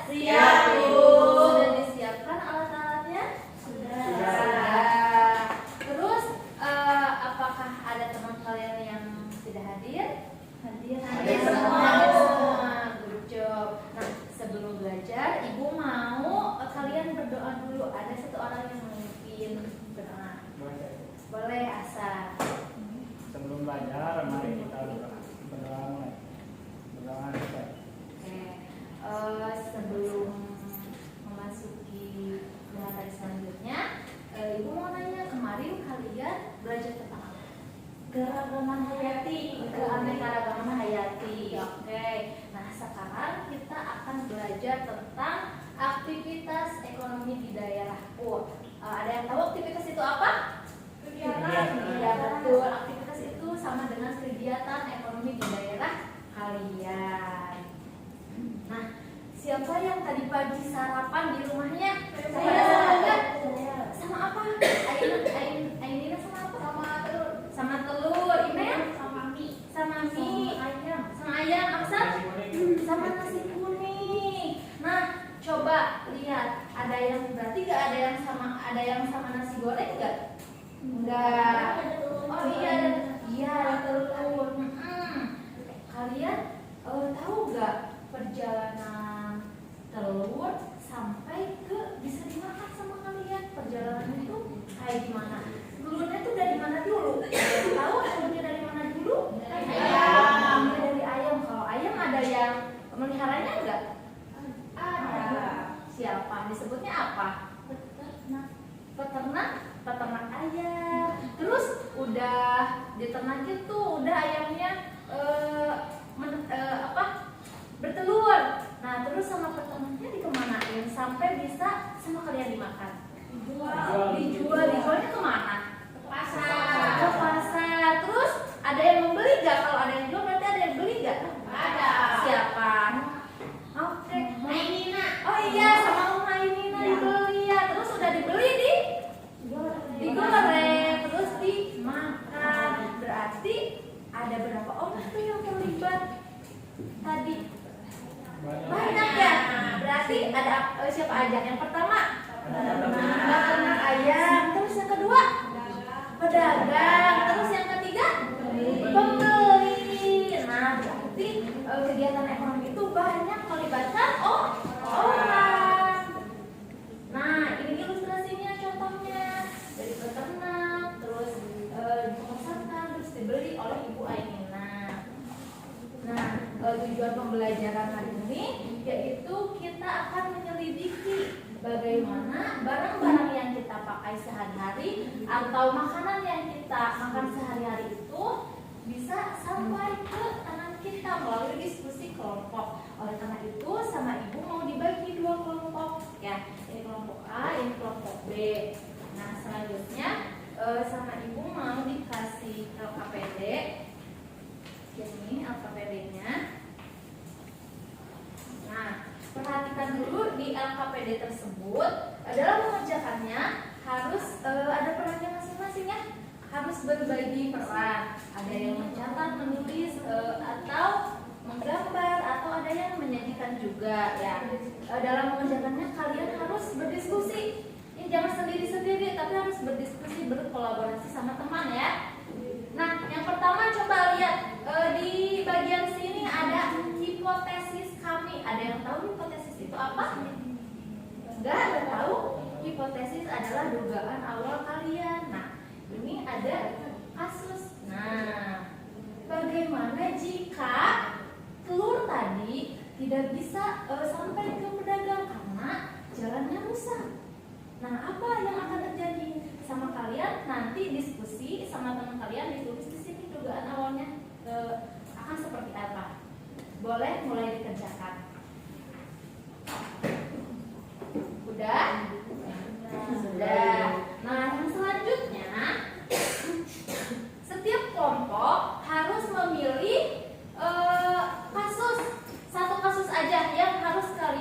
Siap, Bu. Sudah disiapkan alat-alatnya? Sudah. Terus apakah ada teman kalian yang tidak hadir? Hadir semua. Good job. Nah, sebelum belajar, Ibu mau kalian berdoa dulu. Ada satu orang yang mungkin berdoa. Boleh asal. Sebelum belajar, mari kita berdoa mulai. Berdoa mulai. Oke. Sebelum memasuki materi selanjutnya, Ibu mau nanya, kemarin kalian belajar tentang apa? Keragaman hayati. Keanekaragaman hayati. Oke. Nah, sekarang kita akan belajar tentang aktivitas ekonomi di daerah. Ada yang tahu aktivitas itu apa? Kegiatan. Ya, betul. Aktivitas itu sama dengan kegiatan ekonomi di daerah kalian. Nah, siapa yang tadi pagi sarapan di rumahnya? Saya enggak? Sama apa? Ainina sama apa? Sama telur. Ina? Sama mie. Sama mie. Sama ayam. Aksan? Sama nasi kuning. Nah, coba lihat. Ada yang berarti nggak ada yang sama nasi goreng nggak? Enggak. Oh iya, ada telur. Kalian tahu nggak perjalanan telur sampai ke bisa dimakan sama kalian? Perjalanan itu kayak gimana? Telurnya tuh dari mana dulu? Tahu telurnya dari mana dulu? Ayam. Dari ayam. Kalau ayam ada yang meliharanya enggak? Ada. Siapa? Disebutnya apa? Peternak ayam. Terus udah diternak itu, udah ayamnya bertelur. Nah, terus sama peternaknya dikemanain sampai bisa sama kalian dimakan? Dijualnya kemana? Ke pasar. Ke pasar. Terus ada yang membeli nggak? Kalau ada yang jual berarti ada yang beli nggak? Ada. Siapa? Oke. Ainina. Oh iya, sama Uma Ainina dibeli ya. Terus udah dibeli digoreng, terus dimakan. Berarti ada berapa orang tuh yang terlibat tadi? Banyak ya. Berarti ada siapa aja? Yang pertama peternak ayam. Terus yang kedua pedagang. Terus yang ketiga pembeli. Nah, berarti kegiatan ekonomi itu banyak melibatkan orang. Nah, ini ilustrasinya, contohnya dari peternak, terus dipasarkan, terus dibeli oleh Ibu Ainina. Nah, tujuan pembelajaran hari ini yaitu kita akan menyelidiki bagaimana barang-barang yang kita pakai sehari-hari atau makanan yang kita makan sehari-hari itu bisa sampai ke tangan kita melalui diskusi kelompok. Oleh karena itu, sama Ibu mau dibagi dua kelompok ya. Ini kelompok A, ini kelompok B. Nah, selanjutnya sama Ibu mau dikasih LKPD. Ini LKPD-nya. Nah, perhatikan dulu di LKPD tersebut. Dalam mengerjakannya harus ada perannya masing-masing ya. Harus berbagi peran. Ada yang mencatat, menulis, atau menggambar, atau ada yang menyajikan juga ya. Dalam mengerjakannya kalian harus berdiskusi. Ini jangan sendiri-sendiri, tapi harus berdiskusi, berkolaborasi sama teman ya. Nah, yang pertama coba lihat di bagian sini ada hipotesis kami. Ada yang tahu hipotesis itu apa? Enggak ada tahu? Hipotesis adalah dugaan awal kalian. Nah, ini ada kasus. Nah, bagaimana jika telur tadi tidak bisa sampai ke pedagang karena jalannya rusak? Nah, apa yang akan terjadi sama kalian? Nanti diskusi sama teman kalian, ditulis di sini dugaan awalnya akan seperti apa. Boleh mulai dikerjakan. Udah? Sudah. Nah, yang selanjutnya, setiap kelompok harus memilih satu kasus aja yang harus kalian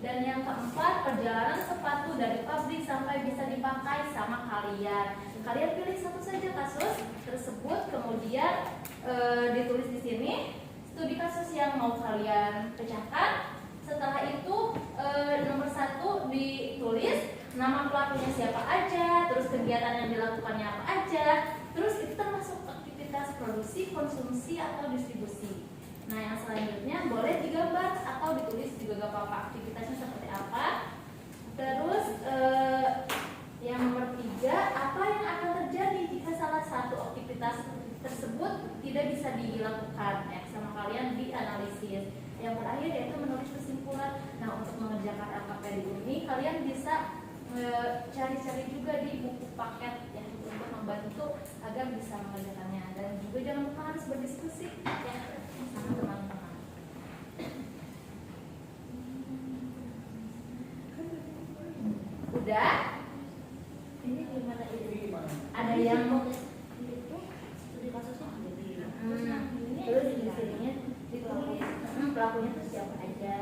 Dan yang keempat, perjalanan sepatu dari pabrik sampai bisa dipakai sama kalian. Kalian pilih satu saja kasus tersebut, kemudian ditulis di sini studi kasus yang mau kalian pecahkan. Setelah itu nomor 1 ditulis nama pelakunya siapa aja, terus kegiatan yang dilakukannya apa aja, terus itu termasuk aktivitas produksi, konsumsi, atau distribusi. Nah, yang selanjutnya boleh digambar atau ditulis juga gak apa-apa aktivitasnya seperti apa. Terus yang nomor 3, apa yang akan terjadi jika salah satu aktivitas tersebut tidak bisa dilakukan, ya, sama kalian dianalisis. Yang terakhir yaitu menulis kesimpulan. Nah, untuk mengerjakan LKPD ini kalian bisa cari-cari juga di buku paket ya, untuk membantu agar bisa mengerjakannya. Dan juga jangan lupa harus berdiskusi ya sama teman-teman. Udah? Ini gimana ini? Ada yang mau studi kasusnya? Terus di sininya ditulis pelakunya itu siapa aja,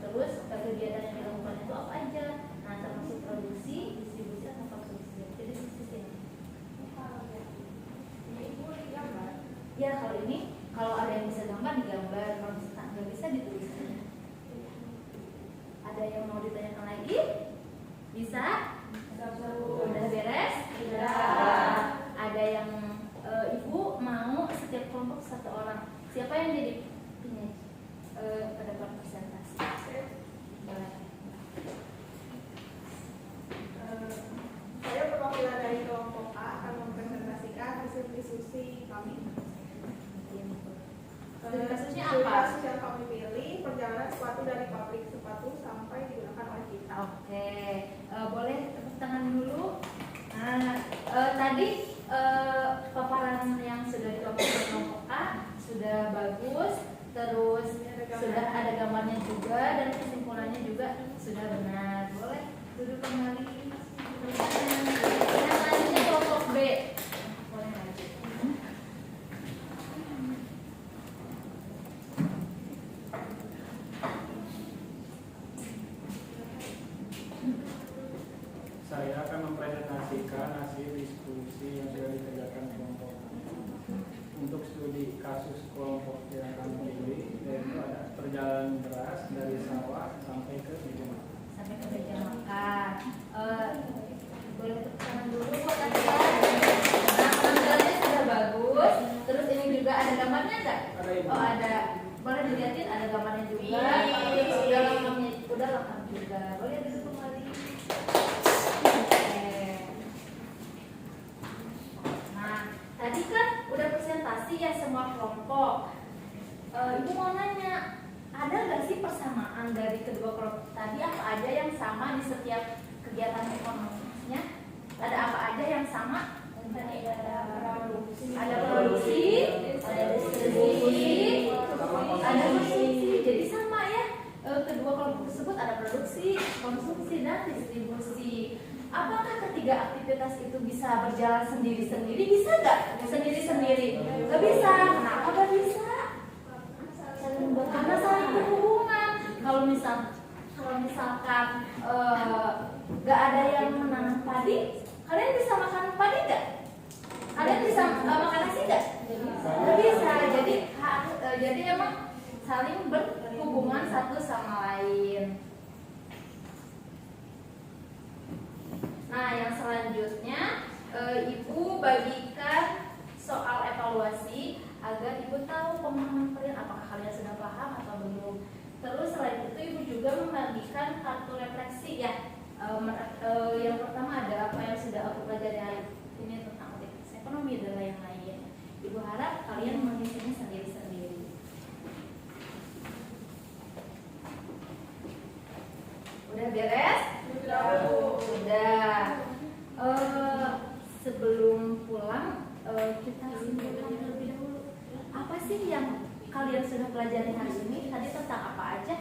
terus kegiatan yang dilakukan itu apa aja. Nah, termasuk produksi, distribusi, atau konsumsi. Jadi di sini. Ya, kalau ini kalau ada yang bisa gambar digambar, kalau nggak bisa ditulis aja. Ada yang mau ditanyakan lagi? Bisa? Udah beres? Udah. Ada yang ibu mau setiap kelompok 1 orang. Siapa yang jadi ini pada presentasi? Boleh. Saya perwakilan dari kelompok A akan mempresentasikan hasil diskusi kami. Studi kasusnya Studi apa? kasus yang kami pilih perjalanan sepatu dari pabrik sepatu sampai digunakan oleh kita. Oke, boleh tepuk tangan dulu. Nah, tadi paparan yang sudah dilakukan kelompok A sudah bagus, terus sudah ada gambarnya juga dan kesimpulannya juga sudah benar. Boleh duduk kembali. Yang selanjutnya kelompok B. Boleh lanjut. Saya akan mempresentasikan hasil diskusi yang sudah dikerjakan kelompok. Untuk studi kasus kelompok yang kami pilih, yaitu ada perjalanan beras dari sawah sampai ke meja makan. Sampai ke meja makan. Boleh tepuk tangan dulu buat kalian. Nah, penampilannya sudah bagus. Terus ini juga ada gambarnya nggak? Ada ibu. Oh, ada. Boleh dilihatin ada gambarnya juga. Udah lengkap juga. Boleh duduk kembali. Oke. Nah, tadi kan udah presentasi ya semua kelompok. Ibu mau nanya, ada nggak sih persamaan dari kedua kelompok tadi? Apa aja yang sama di setiap kegiatan ekonominya? Ada apa aja yang sama? Ada produksi, ada distribusi, ada konsumsi. Jadi sama ya. Kedua kelompok tersebut ada produksi, konsumsi, dan distribusi. Apakah ketiga aktivitas itu bisa berjalan sendiri-sendiri? Bisa nggak? Sendiri-sendiri? Nggak bisa. Kenapa nggak bisa? Karena saling berhubungan. Kalau misalkan nggak ada yang menanam padi, kalian bisa makan padi nggak? Kalian bisa makan nasi nggak? Nggak bisa. Jadi emang saling berhubungan satu sama lain. Nah, yang selanjutnya ibu bagikan soal evaluasi agar ibu tahu pemahaman kalian, apakah kalian sudah paham atau belum. Terus selain itu ibu juga membagikan kartu refleksi ya. Yang pertama ada apa yang sudah aku pelajari hari ini tentang ekonomi dan lain-lain. Ibu harap kalian mengisinya sendiri-sendiri. Udah beres? Sudah. Sebelum pulang kita simpulkan terlebih dahulu. Apa sih yang kalian sudah pelajari hari ini? Tadi tentang apa aja?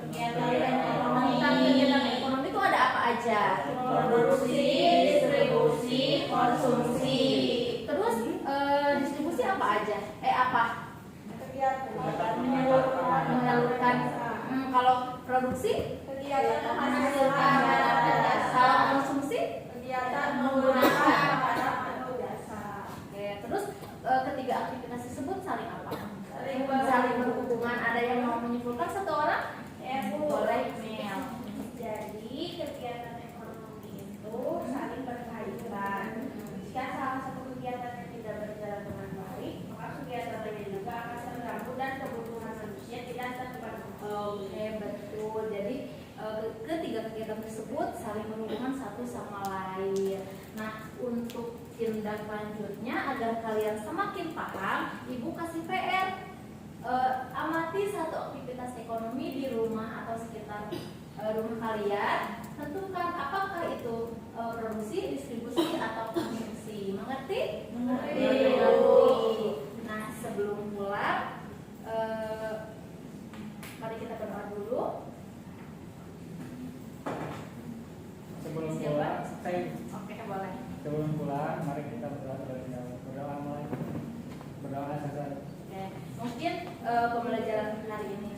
Kegiatan ekonomi itu ada apa aja? Produksi, distribusi, konsumsi. Terus distribusi apa aja? Menyalurkan. Kalau produksi Kegiatan menghasilkan barang dan jasa. Konsumsi kegiatan menggunakan barang atau jasa. Oke, terus ketiga aktivitas tersebut saling apa? Saling berhubungan. Ada yang mau menyimpulkan satu orang? Boleh, Mel. Jadi kegiatan ekonomi itu saling berkaitan. Jika salah satu kegiatan yang tidak berjalan dengan baik, maka kegiatan lainnya juga akan terganggu dan kebutuhan manusia tidak terpenuhi. Oke, betul. Jadi ketiga kegiatan tersebut saling berhubungan satu sama lain. Nah, untuk tindak lanjutnya agar kalian semakin paham, Ibu kasih PR. Amati satu aktivitas ekonomi di rumah atau sekitar rumah kalian. Tentukan apakah itu produksi, distribusi, atau konsumsi. Mengerti? Mengerti. Nah, sebelum pulang, mari kita berdoa dulu. Sebelum Siapa? pulang, Oke, boleh. sebelum pulang, mari kita berdoa terlebih dahulu. Berdoa mulai. Berdoa saja. Oke, mungkin pembelajaran hari ini